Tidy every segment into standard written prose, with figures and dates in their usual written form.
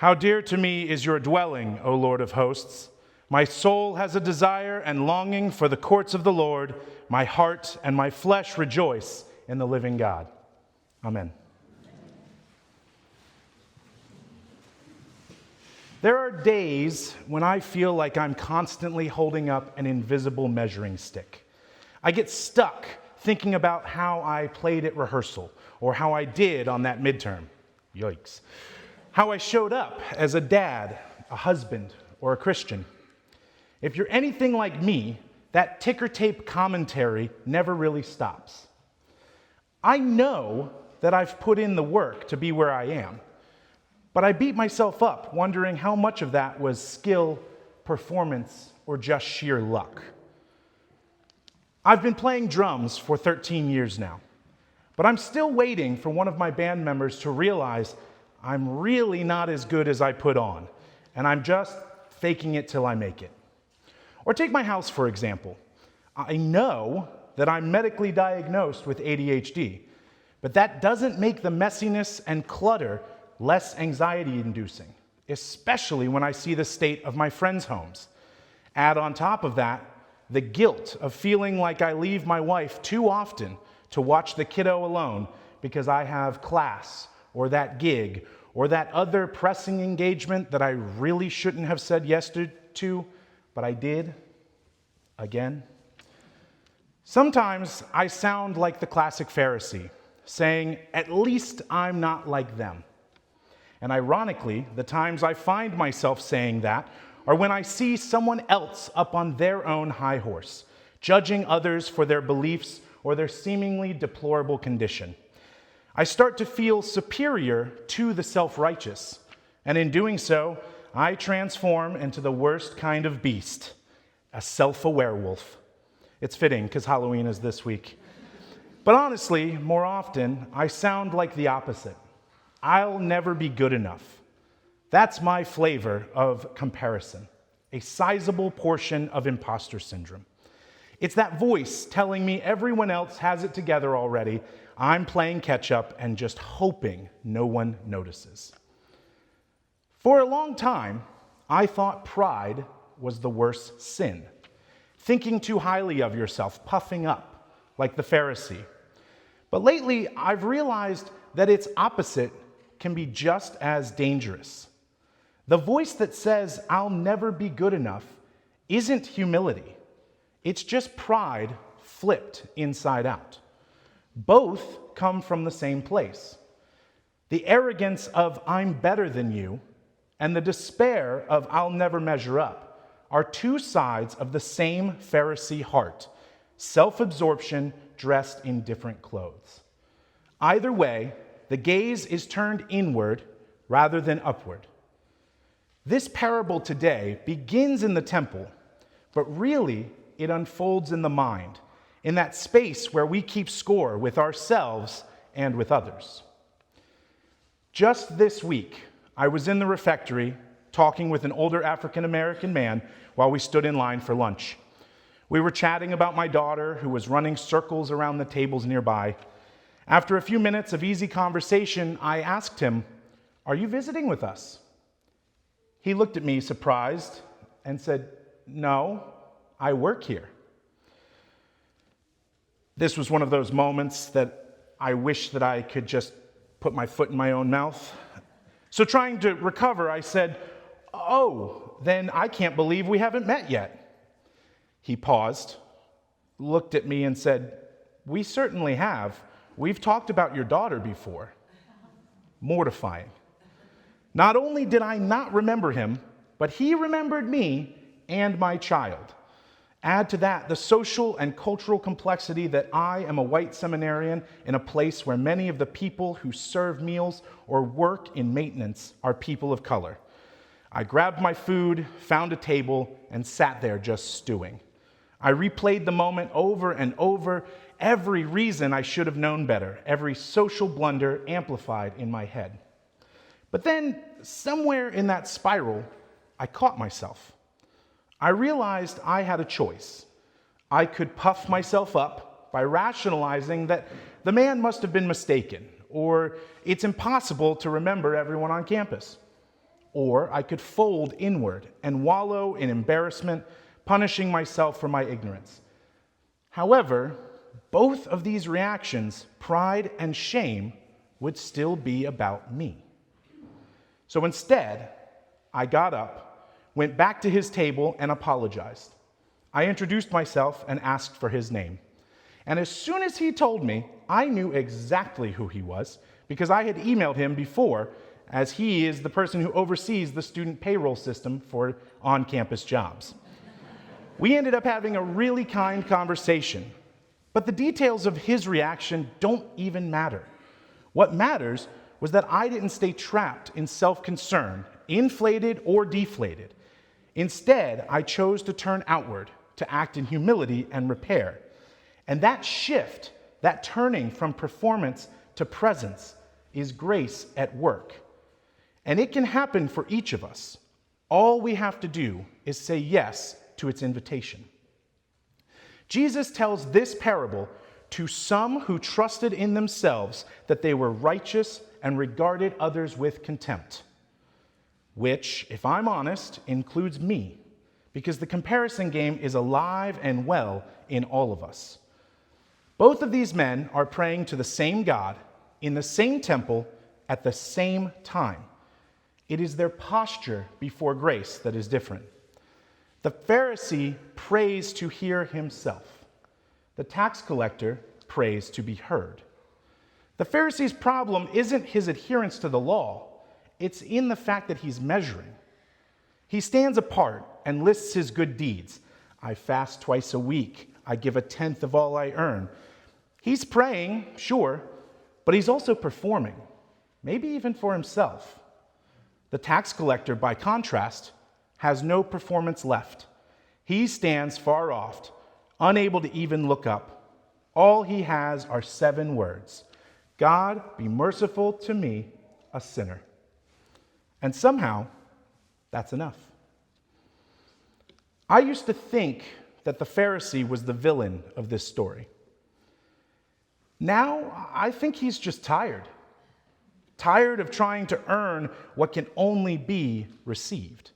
How dear to me is your dwelling, O Lord of hosts. My soul has a desire and longing for the courts of the Lord. My heart and my flesh rejoice in the living God. Amen. There are days when I feel like I'm constantly holding up an invisible measuring stick. I get stuck thinking about how I played at rehearsal or how I did on that midterm. Yikes. How I showed up as a dad, a husband, or a Christian. If you're anything like me, that ticker tape commentary never really stops. I know that I've put in the work to be where I am, but I beat myself up wondering how much of that was skill, performance, or just sheer luck. I've been playing drums for 13 years now, but I'm still waiting for one of my band members to realize I'm really not as good as I put on, and I'm just faking it till I make it. Or take my house, for example. I know that I'm medically diagnosed with ADHD, but that doesn't make the messiness and clutter less anxiety-inducing, especially when I see the state of my friends' homes. Add on top of that, the guilt of feeling like I leave my wife too often to watch the kiddo alone because I have class, or that gig, or that other pressing engagement that I really shouldn't have said yes to, but I did, again. Sometimes I sound like the classic Pharisee, saying, at least I'm not like them. And ironically, the times I find myself saying that are when I see someone else up on their own high horse, judging others for their beliefs or their seemingly deplorable condition. I start to feel superior to the self-righteous, and in doing so, I transform into the worst kind of beast, a self-aware wolf. It's fitting, because Halloween is this week. But honestly, more often, I sound like the opposite. I'll never be good enough. That's my flavor of comparison, a sizable portion of imposter syndrome. It's that voice telling me everyone else has it together already. I'm playing catch-up and just hoping no one notices. For a long time, I thought pride was the worst sin. Thinking too highly of yourself, puffing up, like the Pharisee. But lately, I've realized that its opposite can be just as dangerous. The voice that says, I'll never be good enough, isn't humility. It's just pride flipped inside out. Both come from the same place. The arrogance of I'm better than you and the despair of I'll never measure up are two sides of the same Pharisee heart, self-absorption dressed in different clothes. Either way, the gaze is turned inward rather than upward. This parable today begins in the temple, but really it unfolds in the mind, in that space where we keep score with ourselves and with others. Just this week, I was in the refectory talking with an older African-American man while we stood in line for lunch. We were chatting about my daughter, who was running circles around the tables nearby. After a few minutes of easy conversation, I asked him, "Are you visiting with us?" He looked at me surprised and said, "No, I work here." This was one of those moments that I wish that I could just put my foot in my own mouth. So trying to recover, I said, "Oh, then I can't believe we haven't met yet." He paused, looked at me and said, "We certainly have. We've talked about your daughter before." Mortifying. Not only did I not remember him, but he remembered me and my child. Add to that the social and cultural complexity that I am a white seminarian in a place where many of the people who serve meals or work in maintenance are people of color. I grabbed my food, found a table, and sat there just stewing. I replayed the moment over and over, every reason I should have known better, every social blunder amplified in my head. But then, somewhere in that spiral, I caught myself. I realized I had a choice. I could puff myself up by rationalizing that the man must have been mistaken, or it's impossible to remember everyone on campus. or I could fold inward and wallow in embarrassment, punishing myself for my ignorance. However, both of these reactions, pride and shame, would still be about me. So instead, I got up, went back to his table, and apologized. I introduced myself and asked for his name. And as soon as he told me, I knew exactly who he was because I had emailed him before, as he is the person who oversees the student payroll system for on-campus jobs. We ended up having a really kind conversation, but the details of his reaction don't even matter. What matters was that I didn't stay trapped in self-concern, inflated or deflated. Instead, I chose to turn outward, to act in humility and repair. And that shift, that turning from performance to presence, is grace at work. And it can happen for each of us. All we have to do is say yes to its invitation. Jesus tells this parable to some who trusted in themselves that they were righteous and regarded others with contempt, which, if I'm honest, includes me, because the comparison game is alive and well in all of us. Both of these men are praying to the same God in the same temple at the same time. It is their posture before grace that is different. The Pharisee prays to hear himself. The tax collector prays to be heard. The Pharisee's problem isn't his adherence to the law. It's in the fact that he's measuring. He stands apart and lists his good deeds. I fast twice a week. I give a tenth of all I earn. He's praying, sure, but he's also performing, maybe even for himself. The tax collector, by contrast, has no performance left. He stands far off, unable to even look up. All he has are 7 words: God, be merciful to me, a sinner. And somehow, that's enough. I used to think that the Pharisee was the villain of this story. Now, I think he's just tired of trying to earn what can only be received.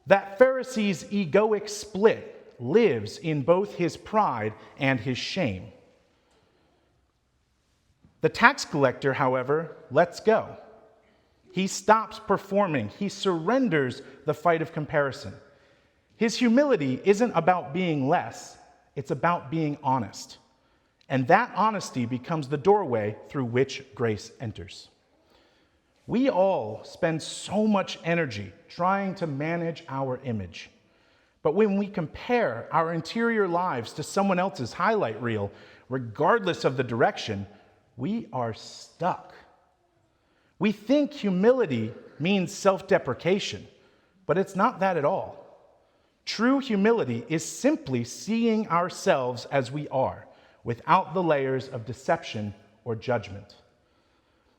That Pharisee's egoic split lives in both his pride and his shame. The tax collector, however, lets go. He stops performing. He surrenders the fight of comparison. His humility isn't about being less, it's about being honest. And that honesty becomes the doorway through which grace enters. We all spend so much energy trying to manage our image. But when we compare our interior lives to someone else's highlight reel, regardless of the direction, we are stuck. We think humility means self-deprecation, but it's not that at all. True humility is simply seeing ourselves as we are, without the layers of deception or judgment.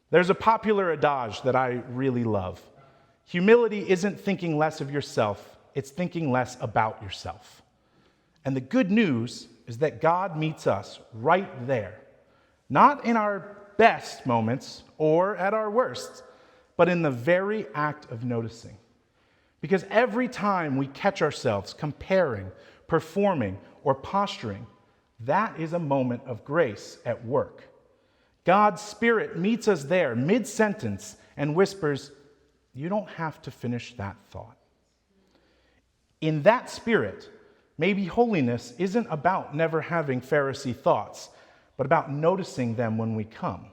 There's a popular adage that I really love. Humility isn't thinking less of yourself, it's thinking less about yourself. And the good news is that God meets us right there, not in our best moments or at our worst, but in the very act of noticing. Because every time we catch ourselves comparing, performing, or posturing, that is a moment of grace at work. God's Spirit meets us there mid-sentence and whispers, "You don't have to finish that thought." In that spirit, maybe holiness isn't about never having Pharisee thoughts, but about noticing them when we come.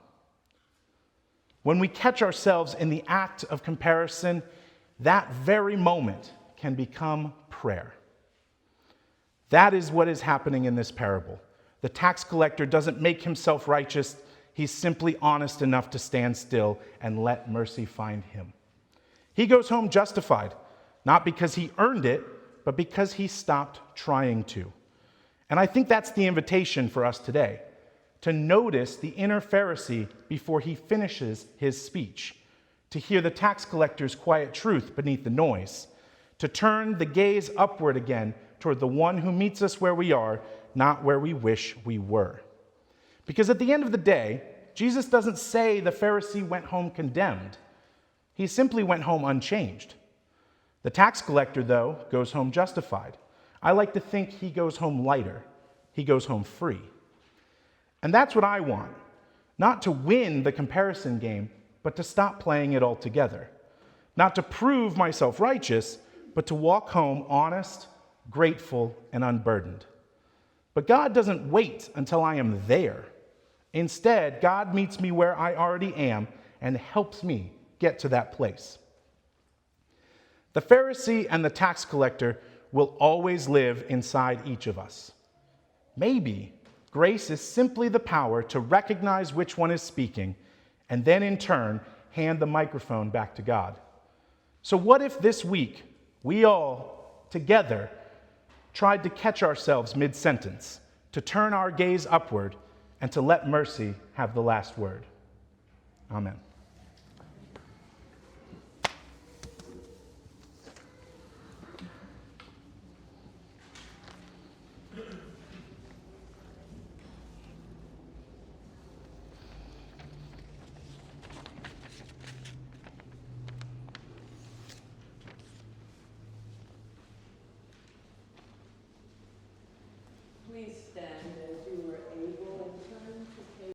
When we catch ourselves in the act of comparison, that very moment can become prayer. That is what is happening in this parable. The tax collector doesn't make himself righteous. He's simply honest enough to stand still and let mercy find him. He goes home justified, not because he earned it, but because he stopped trying to. And I think that's the invitation for us today, to notice the inner Pharisee before he finishes his speech, to hear the tax collector's quiet truth beneath the noise, to turn the gaze upward again toward the one who meets us where we are, not where we wish we were. Because at the end of the day, Jesus doesn't say the Pharisee went home condemned. He simply went home unchanged. The tax collector, though, goes home justified. I like to think he goes home lighter. He goes home free. And that's what I want. Not to win the comparison game, but to stop playing it altogether. Not to prove myself righteous, but to walk home honest, grateful, and unburdened. But God doesn't wait until I am there. Instead, God meets me where I already am and helps me get to that place. The Pharisee and the tax collector will always live inside each of us. Maybe grace is simply the power to recognize which one is speaking and then in turn hand the microphone back to God. So what if this week we all together tried to catch ourselves mid-sentence, to turn our gaze upward, and to let mercy have the last word? Amen. Please stand.